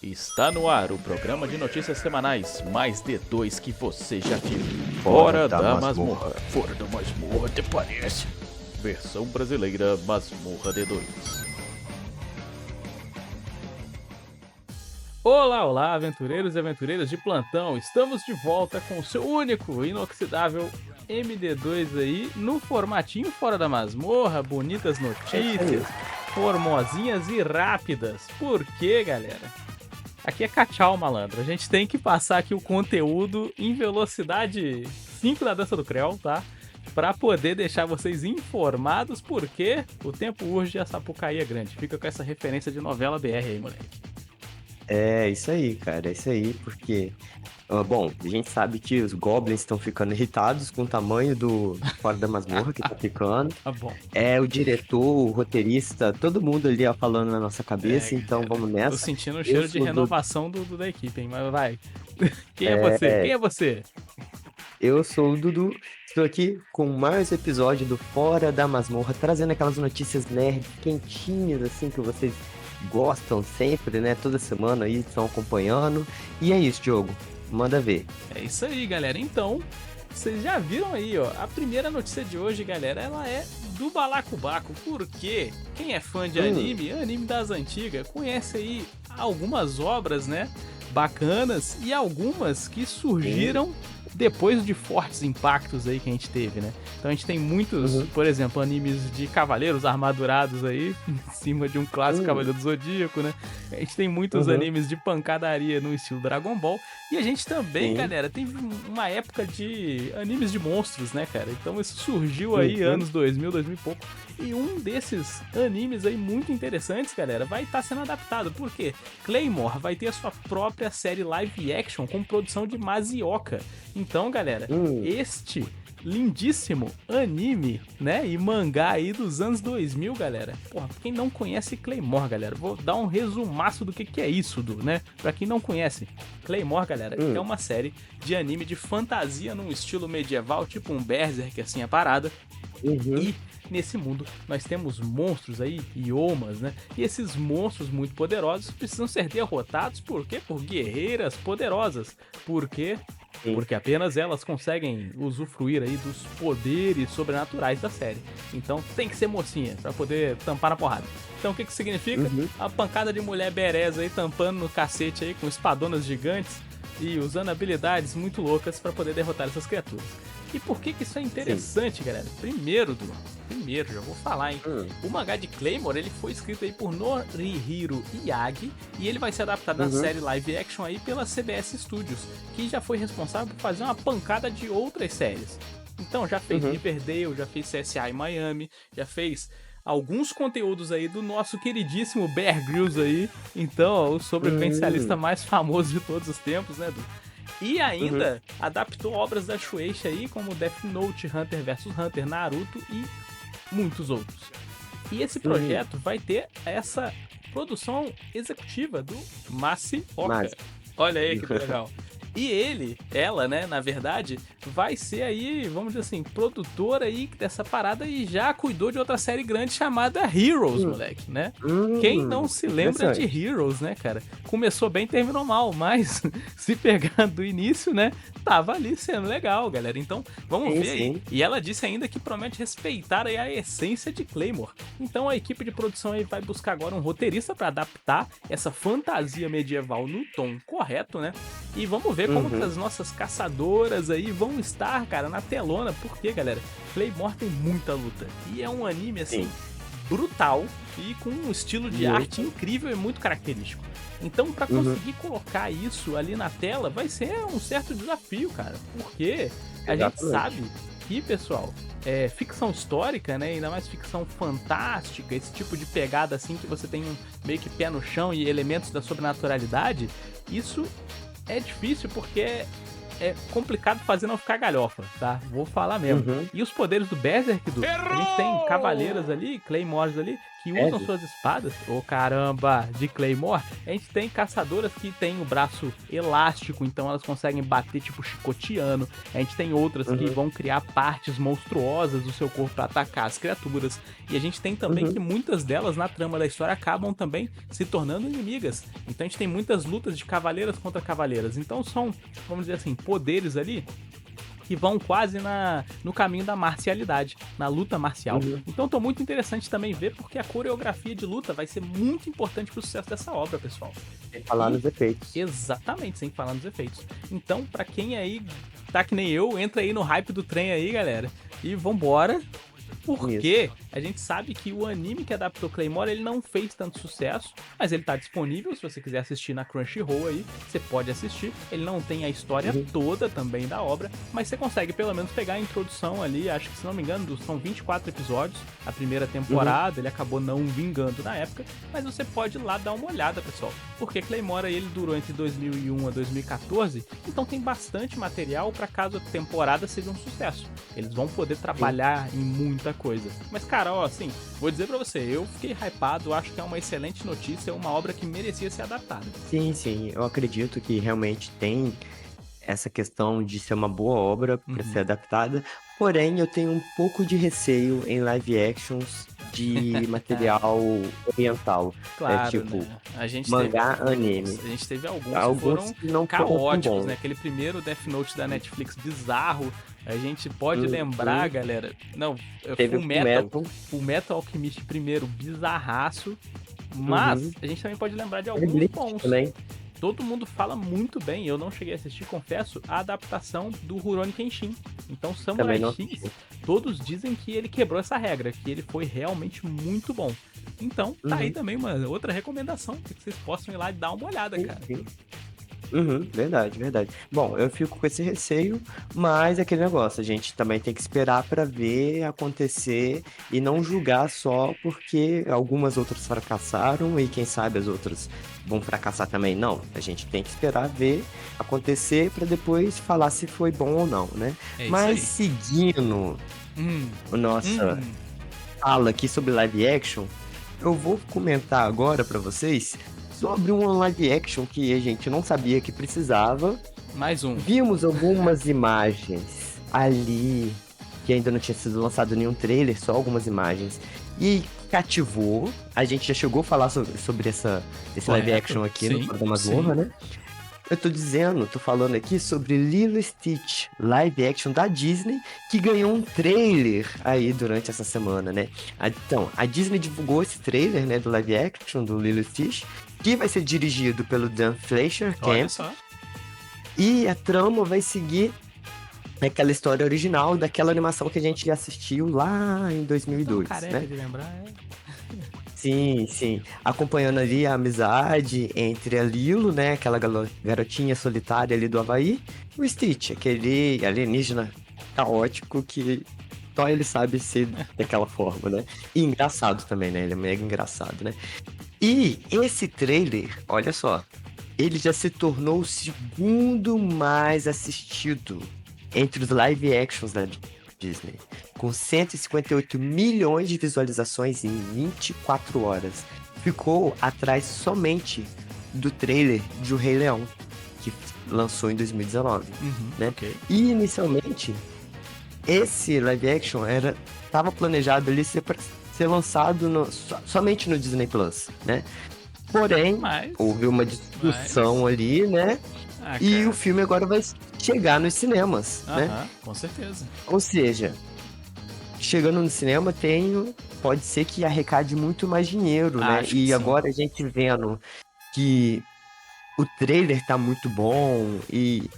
Está no ar o programa de notícias semanais mais D2 que você já viu. Fora da Masmorra. Fora da Masmorra, até parece. Versão brasileira Masmorra D2. Olá, olá, aventureiros e aventureiras de plantão. Estamos de volta com o seu único, inoxidável MD2 aí, no formatinho Fora da Masmorra, bonitas notícias, formosinhas e rápidas. Por quê, galera? Aqui é cachau, malandro. A gente tem que passar aqui o conteúdo em velocidade 5 da dança do Creu, tá? Pra poder deixar vocês informados, porque o tempo urge e a Sapucaí é grande. Fica com essa referência de novela BR aí, moleque. É isso aí, cara, é isso aí, porque... Bom, a gente sabe que os goblins estão ficando irritados com o tamanho do Fora da Masmorra que tá ficando. Tá bom. É o diretor, o roteirista, todo mundo ali ó, falando na nossa cabeça, então vamos nessa. Tô sentindo um cheiro de renovação da equipe, hein? Mas vai. Quem é você? Quem é você? Eu sou o Dudu, estou aqui com mais episódio do Fora da Masmorra, trazendo aquelas notícias nerd quentinhas, assim, que vocês gostam sempre, né? Toda semana aí estão acompanhando. E é isso, Diogo. Manda ver. É isso aí, galera. Então, vocês já viram aí, ó. A primeira notícia de hoje, galera, ela é do Balacobaco. Porque quem é fã de anime das antigas, conhece aí algumas obras, né? Bacanas e algumas que surgiram depois de fortes impactos aí que a gente teve, né? Então a gente tem muitos, por exemplo, animes de cavaleiros armadurados aí, em cima de um clássico Cavaleiro do Zodíaco, né? A gente tem muitos animes de pancadaria no estilo Dragon Ball. E a gente também, galera, tem uma época de animes de monstros, né, cara? Então isso surgiu aí anos 2000, 2000 e pouco. E um desses animes aí muito interessantes, galera, vai estar sendo adaptado. Por quê? Claymore vai ter a sua própria série live action com produção de Mazioka. Então, galera, este lindíssimo anime, né, e mangá aí dos anos 2000, galera. Porra, quem não conhece Claymore, galera, vou dar um resumaço do que é isso, né? Pra quem não conhece, Claymore, galera, é uma série de anime de fantasia num estilo medieval, tipo um Berserk, assim, a parada. E nesse mundo nós temos monstros aí, iomas, né? E esses monstros muito poderosos precisam ser derrotados, por quê? Por guerreiras poderosas. Por quê? Porque apenas elas conseguem usufruir aí dos poderes sobrenaturais da série. Então tem que ser mocinha pra poder tampar na porrada. Então o que significa? A pancada de mulher bereza aí tampando no cacete aí com espadonas gigantes e usando habilidades muito loucas pra poder derrotar essas criaturas. E por que isso é interessante, galera? Primeiro, já vou falar, hein? O mangá de Claymore, ele foi escrito aí por Norihiro Yagi e ele vai ser adaptado na série live action aí pela CBS Studios, que já foi responsável por fazer uma pancada de outras séries. Então já fez Riverdale, já fez CSI Miami, já fez alguns conteúdos aí do nosso queridíssimo Bear Grylls aí. Então, ó, o sobrevivencialista mais famoso de todos os tempos, né, Du? E ainda adaptou obras da Shueisha aí, como Death Note, Hunter vs Hunter, Naruto e muitos outros. E esse projeto vai ter essa produção executiva do Masioka. Olha aí que legal. E ela, né, na verdade, vai ser aí, vamos dizer assim, produtora aí dessa parada e já cuidou de outra série grande chamada Heroes, moleque, né? Quem não se lembra de Heroes, né, cara? Começou bem, terminou mal, mas se pegar do início, né, tava ali sendo legal, galera. Então, vamos ver aí. E ela disse ainda que promete respeitar aí a essência de Claymore. Então, a equipe de produção aí vai buscar agora um roteirista para adaptar essa fantasia medieval no tom correto, né? E vamos ver como que as nossas caçadoras aí vão estar, cara, na telona. Porque, galera, Claymore tem muita luta. E é um anime, assim, brutal e com um estilo de arte incrível e muito característico. Então, pra conseguir colocar isso ali na tela, vai ser um certo desafio, cara. Porque a gente sabe que, pessoal, ficção histórica, né, ainda mais ficção fantástica, esse tipo de pegada, assim, que você tem meio que pé no chão e elementos da sobrenaturalidade, isso é difícil porque é complicado fazer não ficar galhofa, tá? Vou falar mesmo. E os poderes do Berserk, a gente tem cavaleiras ali, Claymores ali, que usam Sério? suas espadas, ô caramba, de Claymore. A gente tem caçadoras que tem o braço elástico, então elas conseguem bater tipo chicoteando. A gente tem outras que Uhum, vão criar partes monstruosas do seu corpo para atacar as criaturas. E a gente tem também que uhum, muitas delas na trama da história acabam também se tornando inimigas. Então a gente tem muitas lutas de cavaleiras contra cavaleiras. Então são, vamos dizer assim, poderes ali que vão quase no caminho da marcialidade, na luta marcial. uhum. Então tô muito interessante também ver porque a coreografia de luta vai ser muito importante pro sucesso dessa obra, pessoal. Sem falar E nos efeitos. exatamente, sem falar nos efeitos. Então, pra quem aí tá que nem eu, entra aí no hype do trem aí, galera. E vambora, Isso. porque a gente sabe que o anime que adaptou Claymore, ele não fez tanto sucesso, mas ele tá disponível, se você quiser assistir na Crunchyroll aí, você pode assistir. Ele não tem a história Uhum, toda também da obra, mas você consegue pelo menos pegar a introdução ali, acho que se não me engano, são 24 episódios, a primeira uhum. temporada, ele acabou não vingando na época, mas você pode ir lá dar uma olhada, pessoal, porque Claymore ele durou entre 2001 a 2014, então tem bastante material para caso a temporada seja um sucesso. Eles vão poder trabalhar em muita coisa. Mas, cara, ó, assim, vou dizer pra você, eu fiquei hypado, acho que é uma excelente notícia, uma obra que merecia ser adaptada. Sim, sim, eu acredito que realmente tem essa questão de ser uma boa obra para ser Uhum. adaptada, porém eu tenho um pouco de receio em live actions de material oriental, né? Claro, Tipo, né? A gente teve mangá, alguns. anime. A gente teve alguns que Alguns foram que não foram tão caóticos, bons. né? Aquele primeiro Death Note da Netflix bizarro. A gente pode lembrar, Uhum. galera. Não, Teve o Fullmetal. Full Metal Alchemist primeiro, bizarraço. Mas Uhum. a gente também pode lembrar de Teve alguns Bleach bons. também. Todo mundo fala muito bem, eu não cheguei a assistir, confesso, a adaptação do Rurouni Kenshin. Então, Também Samurai não X, assisti. todos dizem que ele quebrou essa regra, que ele foi realmente muito bom. Então, tá aí Uhum. também uma outra recomendação, que vocês possam ir lá e dar uma olhada, Sim, cara. sim. Uhum, verdade, verdade. Bom, eu fico com esse receio, mas é aquele negócio, a gente também tem que esperar para ver acontecer e não julgar só porque algumas outras fracassaram e quem sabe as outras vão fracassar também. Não, a gente tem que esperar ver acontecer para depois falar se foi bom ou não, né? É isso Mas aí. seguindo Hum, a nossa hum, fala aqui sobre live action, eu vou comentar agora para vocês sobre uma live action que a gente não sabia que precisava. mais um. Vimos algumas imagens ali que ainda não tinha sido lançado nenhum trailer, só algumas imagens. E cativou. A gente já chegou a falar sobre esse live Correto. action aqui no Sim, Fora da Masmorra, sim. né? Eu tô falando aqui sobre Lilo e Stitch, live action da Disney, que ganhou um trailer aí durante essa semana, né? Então, a Disney divulgou esse trailer, né, do live action do Lilo e Stitch, que vai ser dirigido pelo Dan Fleischer Olha Camp, só. e a trama vai seguir aquela história original daquela animação que a gente já assistiu lá em Tão 2002, careca né? de lembrar, é. Sim, sim. Acompanhando ali a amizade entre a Lilo, né? Aquela garotinha solitária ali do Havaí, e o Stitch, aquele alienígena caótico que só ele sabe ser daquela forma, né? E engraçado também, né? Ele é mega engraçado, né? E esse trailer, olha só, ele já se tornou o segundo mais assistido entre os live actions da Disney, com 158 milhões de visualizações em 24 horas. Ficou atrás somente do trailer de O Rei Leão, que lançou em 2019, né? Ok. E inicialmente, esse live action estava planejado ali para ser lançado somente no Disney Plus, né? Porém, Mas. houve uma discussão ali, né? Ah, E cara. o filme agora vai chegar nos cinemas, né? Aham, com certeza. Ou seja, chegando no cinema pode ser que arrecade muito mais dinheiro, né? Acho que E sim. agora a gente vendo que o trailer tá muito bom e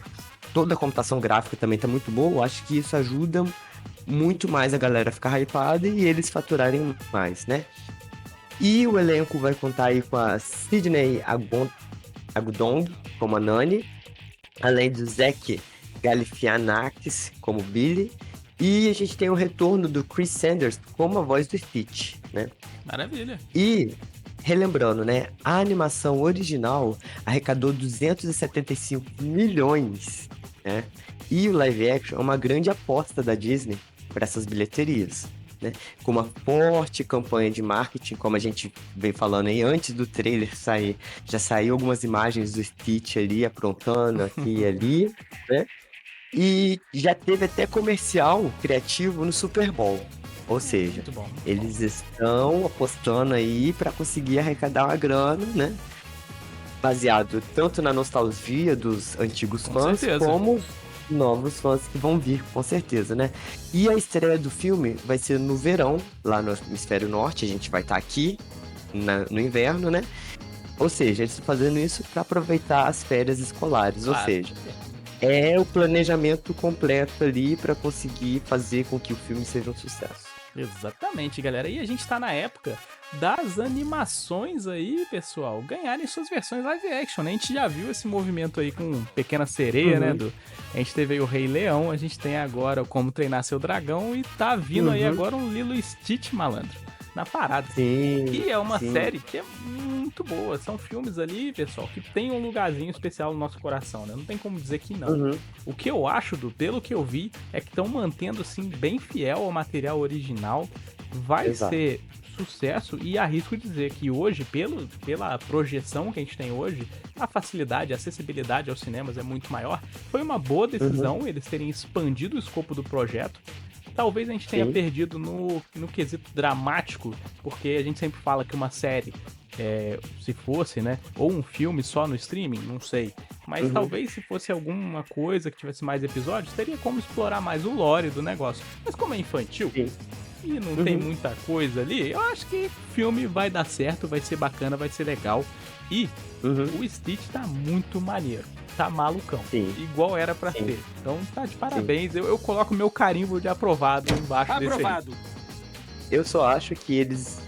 toda a computação gráfica também tá muito boa, eu acho que isso ajuda muito mais a galera a ficar hypada e eles faturarem mais, né? E o elenco vai contar aí com a Sidney Agudong como a Nani, além do Zach Galifianakis como Billy, e a gente tem o retorno do Chris Sanders como a voz do Stitch, né? Maravilha. E, relembrando, né, a animação original arrecadou 275 milhões, né? E o live action é uma grande aposta da Disney para essas bilheterias. né? Com uma forte campanha de marketing, como a gente vem falando aí, antes do trailer sair, já saiu algumas imagens do Stitch ali, aprontando aqui e ali, né? E já teve até comercial criativo no Super Bowl. Ou seja, Muito bom, muito bom. eles estão apostando aí para conseguir arrecadar uma grana, né? Baseado tanto na nostalgia dos antigos Com fãs, certeza. como novos fãs que vão vir, com certeza, né? E a estreia do filme vai ser no verão, lá no Hemisfério Norte. A gente vai estar aqui no inverno, né? Ou seja, eles estão fazendo isso para aproveitar as férias escolares. Ou Claro. seja, é o planejamento completo ali para conseguir fazer com que o filme seja um sucesso. Exatamente, galera. E a gente tá na época das animações aí, pessoal, ganharem suas versões live action, né? A gente já viu esse movimento aí com Pequena Sereia, né? A gente teve aí o Rei Leão, a gente tem agora o Como Treinar Seu Dragão e tá vindo aí agora um Lilo e Stitch, malandro, na parada. Sim. E é uma sim. série que é muito boa. São filmes ali, pessoal, que tem um lugarzinho especial no nosso coração, né? Não tem como dizer que não. Uhum. O que eu acho, pelo que eu vi, é que estão mantendo, assim, bem fiel ao material original. Vai Exato. ser sucesso e arrisco dizer que hoje, pela projeção que a gente tem hoje, a facilidade, a acessibilidade aos cinemas é muito maior. Foi uma boa decisão eles terem expandido o escopo do projeto. Talvez a gente tenha Sim. perdido no quesito dramático, porque a gente sempre fala que uma série, se fosse, né, ou um filme só no streaming, não sei, mas talvez se fosse alguma coisa que tivesse mais episódios, teria como explorar mais o lore do negócio. Mas como é infantil Sim. e não tem muita coisa ali, eu acho que o filme vai dar certo, vai ser bacana, vai ser legal. E o Stitch tá muito maneiro. Tá malucão. Sim. Igual era pra Sim. ser. Então tá de parabéns. Eu coloco meu carimbo de aprovado embaixo desse aí. Aprovado. Eu só acho que eles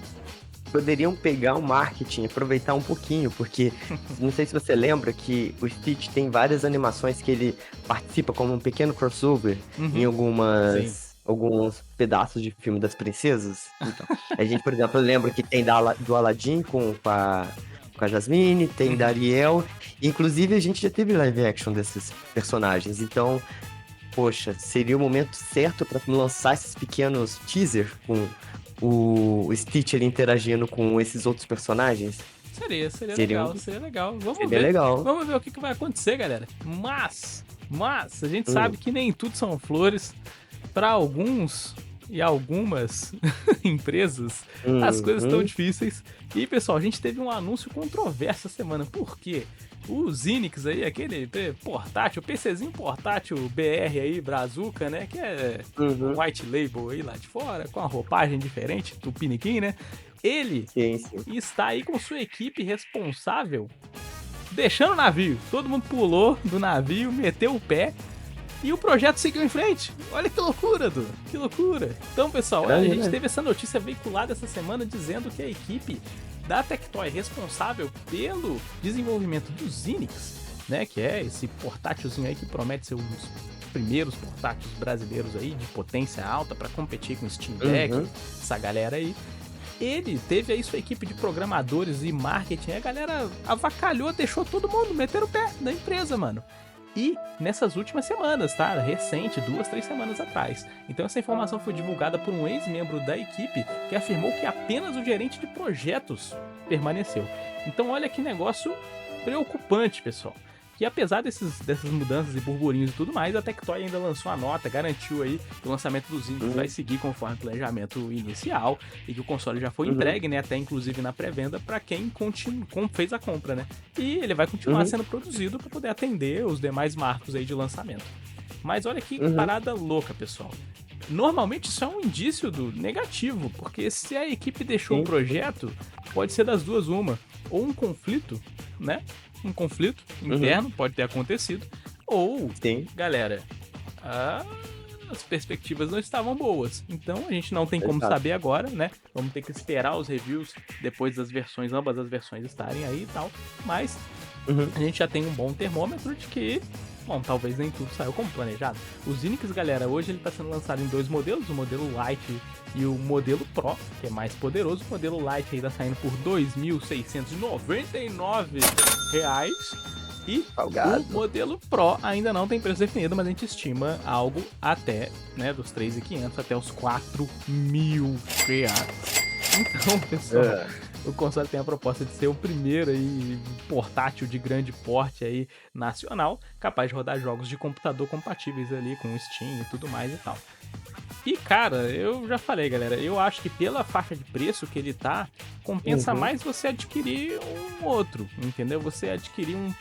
poderiam pegar o marketing, aproveitar um pouquinho, porque não sei se você lembra que o Stitch tem várias animações que ele participa como um pequeno crossover em alguns pedaços de filme das princesas. Então, a gente, por exemplo, lembra que tem do Aladdin com a Jasmine, tem da Ariel, inclusive a gente já teve live action desses personagens, então, poxa, seria o momento certo para lançar esses pequenos teaser com o Stitch ali interagindo com esses outros personagens. Seria Seria legal. Vamos Seria ver. legal. Vamos ver o que vai acontecer, galera. Mas a gente sabe que nem tudo são flores. Para alguns e algumas empresas, as coisas estão difíceis. E, pessoal, a gente teve um anúncio controverso essa semana. Por quê? O Zinix aí, aquele portátil, PCzinho portátil BR aí, Brazuca, né? Que é um white label aí lá de fora, com a roupagem diferente, do Piniquim, né? Ele está aí com sua equipe responsável, deixando o navio. Todo mundo pulou do navio, meteu o pé e o projeto seguiu em frente. Olha que loucura, Du. Que loucura. Então, pessoal, a gente teve essa notícia veiculada essa semana dizendo que a equipe da Tectoy responsável pelo desenvolvimento do Zinix, né, que é esse portátilzinho aí que promete ser um dos primeiros portáteis brasileiros aí de potência alta para competir com o Steam Deck, essa galera aí. Ele teve aí sua equipe de programadores e marketing, a galera avacalhou, deixou todo mundo meter o pé na empresa, mano. E nessas últimas semanas, tá? Recente, 2, 3 semanas atrás. Então essa informação foi divulgada por um ex-membro da equipe que afirmou que apenas o gerente de projetos permaneceu. Então olha que negócio preocupante, pessoal. Que apesar dessas mudanças e burburinhos e tudo mais, a Tectoy ainda lançou a nota, garantiu aí que o lançamento do Zinix vai seguir conforme o planejamento inicial e que o console já foi entregue, né, até inclusive na pré-venda para quem fez a compra, né? E ele vai continuar sendo produzido para poder atender os demais marcos aí de lançamento. Mas olha que parada louca, pessoal. Normalmente isso é um indício do negativo, porque se a equipe deixou o projeto, pode ser das duas uma. Ou um conflito, né? Um conflito interno pode ter acontecido. Ou, galera, as perspectivas não estavam boas. Então a gente não tem como saber agora, né? Vamos ter que esperar os reviews depois das versões, ambas as versões estarem aí e tal. Mas a gente já tem um bom termômetro de que, bom, talvez nem tudo saiu como planejado. O Zinix, galera, hoje ele está sendo lançado em 2 modelos, o modelo Lite e o modelo Pro, que é mais poderoso. O modelo Lite aí tá saindo por R$ 2.699. E Salgado. o modelo Pro ainda não tem preço definido, mas a gente estima algo até, né, dos 3.500 até os 4.000 reais. Então, pessoal, o console tem a proposta de ser o primeiro aí portátil de grande porte aí nacional, capaz de rodar jogos de computador compatíveis ali com o Steam e tudo mais e tal. E, cara, eu já falei, galera, eu acho que pela faixa de preço que ele tá, compensa mais você adquirir um outro, entendeu? Você adquirir um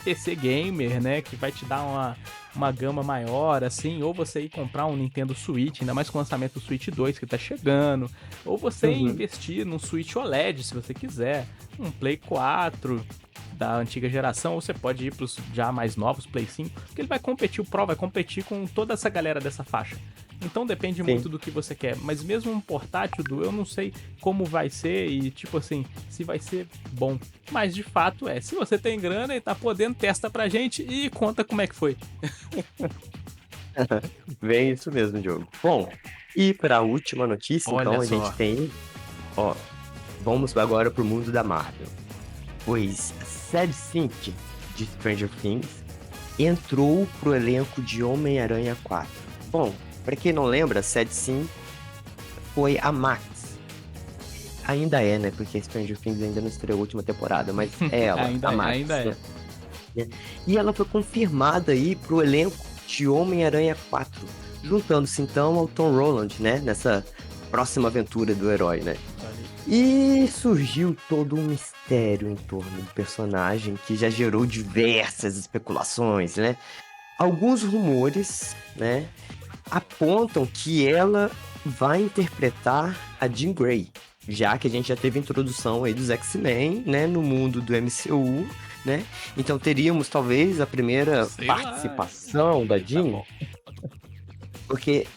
PC gamer, né, que vai te dar uma gama maior, assim, ou você ir comprar um Nintendo Switch, ainda mais com o lançamento do Switch 2 que tá chegando, ou você investir num Switch OLED, se você quiser, um Play 4 da antiga geração, ou você pode ir pros já mais novos, Play 5, porque ele vai competir, o Pro vai competir com toda essa galera dessa faixa. Então depende muito do que você quer. Mas mesmo um portátil, eu não sei como vai ser e, tipo assim, se vai ser bom. Mas de fato se você tem grana e tá podendo, testa pra gente e conta como é que foi. Bem isso mesmo, Diogo. Bom, e para a última notícia, Olha então, a só. gente tem... Ó, vamos agora pro mundo da Marvel. Pois a série 5 de Stranger Things entrou pro elenco de Homem-Aranha 4. Bom, pra quem não lembra, a série 5 foi a Max. Ainda é, né? Porque Stranger Things ainda não estreou a última temporada, mas é ela, Ainda a é, Max. ainda é. Né? E ela foi confirmada aí pro elenco de Homem-Aranha 4, juntando-se então ao Tom Holland, né? Nessa próxima aventura do herói, né? E surgiu todo um mistério em torno do personagem que já gerou diversas especulações, né? Alguns rumores, né, apontam que ela vai interpretar a Jean Grey, já que a gente já teve a introdução aí dos X-Men, né, no mundo do MCU, né? Então teríamos talvez a primeira participação da Jean, porque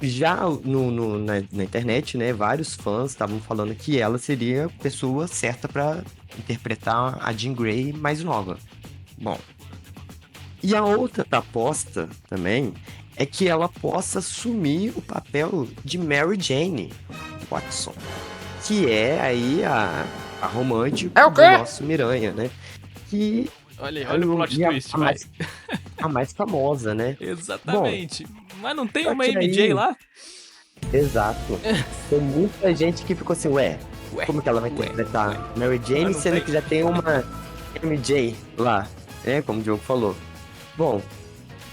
já na internet, né, vários fãs estavam falando que ela seria a pessoa certa para interpretar a Jean Grey mais nova. Bom, e a outra aposta também é que ela possa assumir o papel de Mary Jane Watson, que é aí a romântica do nosso Miranha, né? Que olha o plot twist, vai. A mais famosa, né? Exatamente. Bom, mas não tem só uma que MJ aí- lá? Exato. Tem muita gente que ficou assim, como que ela vai interpretar Mary Jane, Mas não sendo tem. que já tem uma MJ lá, né? Como o Diogo falou. Bom,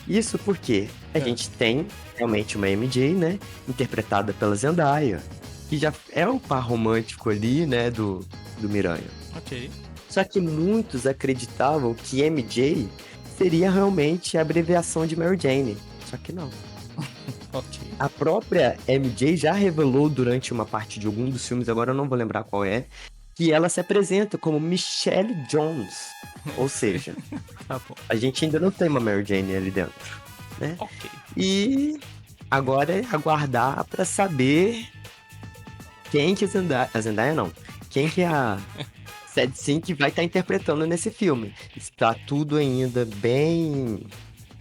isso porque a gente tem realmente uma MJ, né? Interpretada pela Zendaya, que já é o par romântico ali, né? Do Miranha. Ok. Só que muitos acreditavam que MJ seria realmente a abreviação de Mary Jane. Só que não. Ok. A própria MJ já revelou durante uma parte de algum dos filmes, agora eu não vou lembrar qual é, que ela se apresenta como Michelle Jones. Ou seja, Tá bom. a gente ainda não tem uma Mary Jane ali dentro, né? Ok. E agora é aguardar pra saber quem que a Zendaya não, quem que a Sad Sink vai estar interpretando nesse filme. Está tudo ainda bem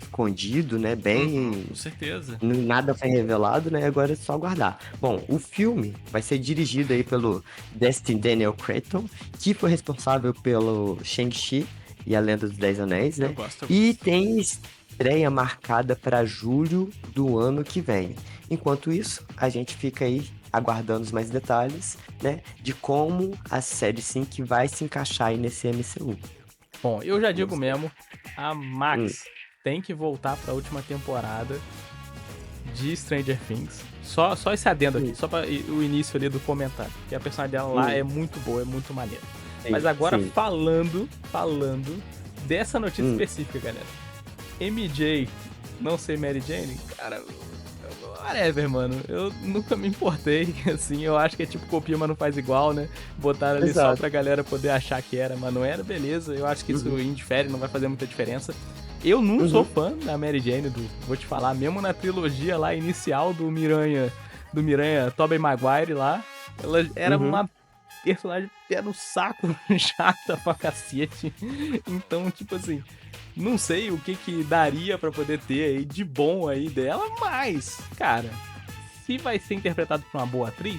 escondido, né? Bem... Com certeza. Nada foi revelado, né? Agora é só aguardar. Bom, o filme vai ser dirigido aí pelo Destin Daniel Cretton, que foi responsável pelo Shang-Chi e a Lenda dos Dez Anéis, né? Eu gosto. E tem estreia marcada para julho do ano que vem. Enquanto isso, a gente fica aí aguardando os mais detalhes, né? De como a série Sync vai se encaixar aí nesse MCU. Bom, eu já digo mesmo, a Max tem que voltar pra última temporada de Stranger Things. Só esse adendo aqui, só para o início ali do comentário. Que a personagem dela lá é muito boa, é muito maneira. Mas agora falando dessa notícia específica, galera. MJ não ser Mary Jane, cara, whatever, mano. Eu nunca me importei, assim. Eu acho que é tipo copia, mas não faz igual, né? Botaram ali só pra galera poder achar que era, mas não era, beleza. Eu acho que isso indifere, não vai fazer muita diferença. Eu não sou fã da Mary Jane, vou te falar, mesmo na trilogia lá inicial do Miranha Tobey Maguire lá, ela era uma personagem pé no saco, chata pra cacete. Então, tipo assim, não sei o que daria pra poder ter aí de bom aí dela, mas, cara, se vai ser interpretado por uma boa atriz,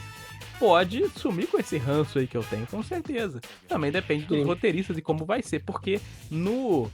pode sumir com esse ranço aí que eu tenho, com certeza. Também depende dos Sim. roteiristas e como vai ser, porque no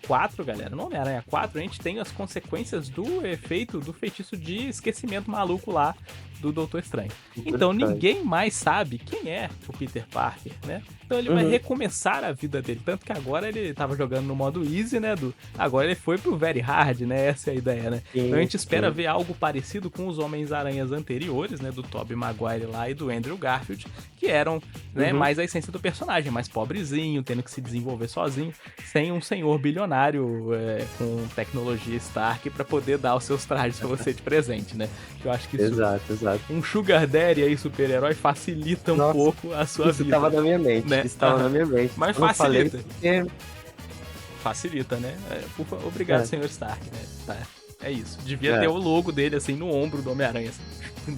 4, galera, no Homem-Aranha 4, a gente tem as consequências do efeito do feitiço de esquecimento maluco lá do Doutor Estranho. Então ninguém mais sabe quem é o Peter Parker, né? Então ele vai recomeçar a vida dele. Tanto que agora ele tava jogando no modo easy, né? Agora ele foi pro very hard, né? Essa é a ideia, né? Sim, Então a gente espera sim. ver algo parecido com os Homens-Aranhas anteriores, né? Do Tobey Maguire lá e do Andrew Garfield, que eram, né, mais a essência do personagem, mais pobrezinho, tendo que se desenvolver sozinho, sem um senhor bilionário com tecnologia Stark pra poder dar os seus trajes pra você de presente, né? Eu acho que isso, Exato, exato. um Sugar Daddy aí, super-herói, facilita um Nossa, pouco a sua Isso vida. tava na minha mente. Né? Isso tava na minha mente. Mas Eu não falei facilita. porque- Facilita, né? Obrigado, É. senhor Stark, né? Tá. É isso. Devia É. ter o logo dele, assim, no ombro do Homem-Aranha, assim,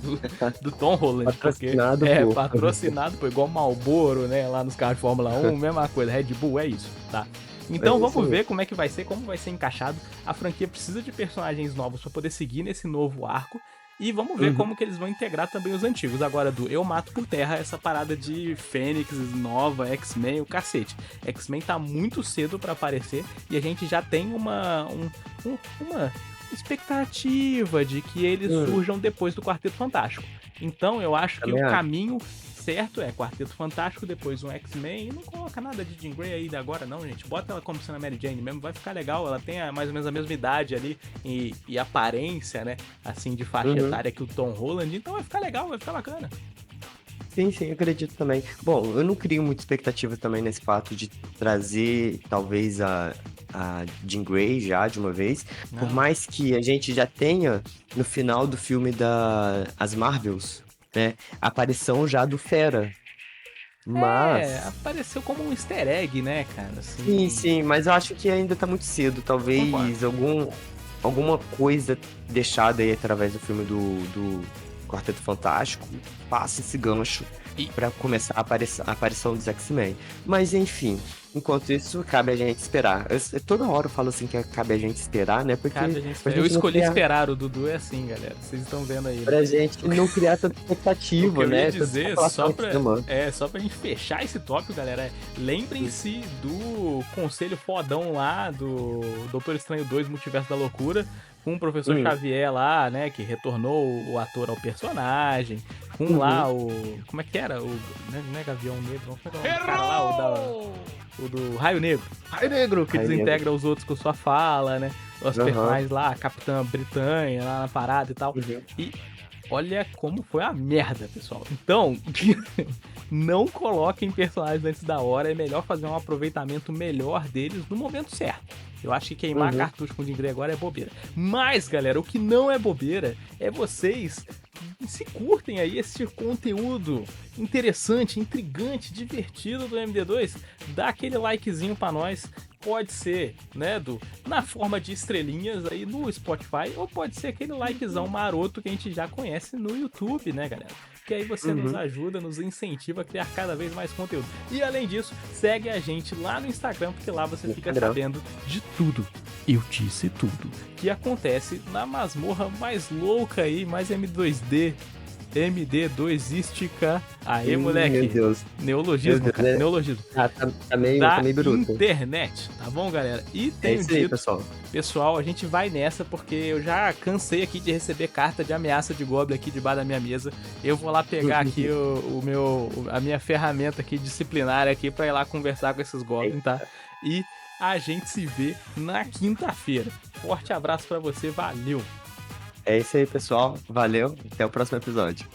do Tom Holland. Patrocinado porque, por- patrocinado, pô, igual Marlboro, né? Lá nos carros de Fórmula 1, mesma coisa. Red Bull, é isso, tá? Então É isso vamos aí. ver como é que vai ser, como vai ser encaixado. A franquia precisa de personagens novos pra poder seguir nesse novo arco. E vamos ver como que eles vão integrar também os antigos. Agora, eu mato por terra essa parada de Fênix nova, X-Men, o cacete. X-Men tá muito cedo pra aparecer e a gente já tem uma expectativa de que eles surjam depois do Quarteto Fantástico. Então eu acho que Também o acho. caminho certo é Quarteto Fantástico, depois um X-Men, e não coloca nada de Jean Grey aí agora não, gente. Bota ela como sendo a Mary Jane mesmo, vai ficar legal. Ela tem mais ou menos a mesma idade ali e aparência, né, assim, de faixa etária que o Tom Holland, então vai ficar legal, vai ficar bacana. Sim, sim, eu acredito também. Bom, eu não crio muita expectativa também nesse fato de trazer, talvez, a Jean Grey já de uma vez. Por Não. mais que a gente já tenha, no final do filme As Marvels, né, a aparição já do Fera. Mas... Apareceu como um easter egg, né, cara? Assim, Sim, sim, mas eu acho que ainda tá muito cedo. Talvez alguma coisa deixada aí através do filme do Quarteto Fantástico passe esse gancho pra começar a aparição dos X-Men. Mas enfim, enquanto isso, cabe a gente esperar. Toda hora eu falo assim que cabe a gente esperar, né? Porque Cabe a gente pra esperar. Eu gente não escolhi criar- esperar, o Dudu é assim, galera. Vocês estão vendo aí. Né? Pra gente não criar tanta expectativa, O que eu né? ia Tanta dizer, especulação só em pra, cima. só pra gente fechar esse tópico, galera, lembrem-se do conselho fodão lá do Doutor Estranho 2 Multiverso da Loucura, com o professor Xavier lá, né, que retornou o ator ao personagem, com lá como é que era? Não é Gavião Negro, como é que é o cara lá, o do Raio Negro. Raio Negro, que Raio desintegra os outros com sua fala, né? Os personagens lá, a Capitã Britânia lá na parada e tal. E olha como foi a merda, pessoal. Então, não coloquem personagens antes da hora. É melhor fazer um aproveitamento melhor deles no momento certo. Eu acho que queimar cartucho com o Jean Grey agora é bobeira. Mas, galera, o que não é bobeira é vocês se curtem aí esse conteúdo interessante, intrigante, divertido do MD2, dá aquele likezinho pra nós. Pode ser, né, na forma de estrelinhas aí no Spotify, ou pode ser aquele likezão maroto que a gente já conhece no YouTube, né, galera? Que aí você nos ajuda, nos incentiva a criar cada vez mais conteúdo. E além disso, segue a gente lá no Instagram, porque lá você fica sabendo de tudo. Eu disse tudo. Que acontece na masmorra mais louca aí, mais MD2D. MD2ística. Aê, moleque. Meu Deus. Neologismo, Meu Deus, cara. né? Neologismo. Tá meio Da bruto. internet, tá bom, galera? E É tenho isso aí, dito, pessoal. a gente vai nessa porque eu já cansei aqui de receber carta de ameaça de Goblin aqui debaixo da minha mesa. Eu vou lá pegar aqui a minha ferramenta aqui disciplinária aqui pra ir lá conversar com esses Goblins, tá? E a gente se vê na quinta-feira. Forte abraço pra você, valeu! É isso aí, pessoal. Valeu. Até o próximo episódio.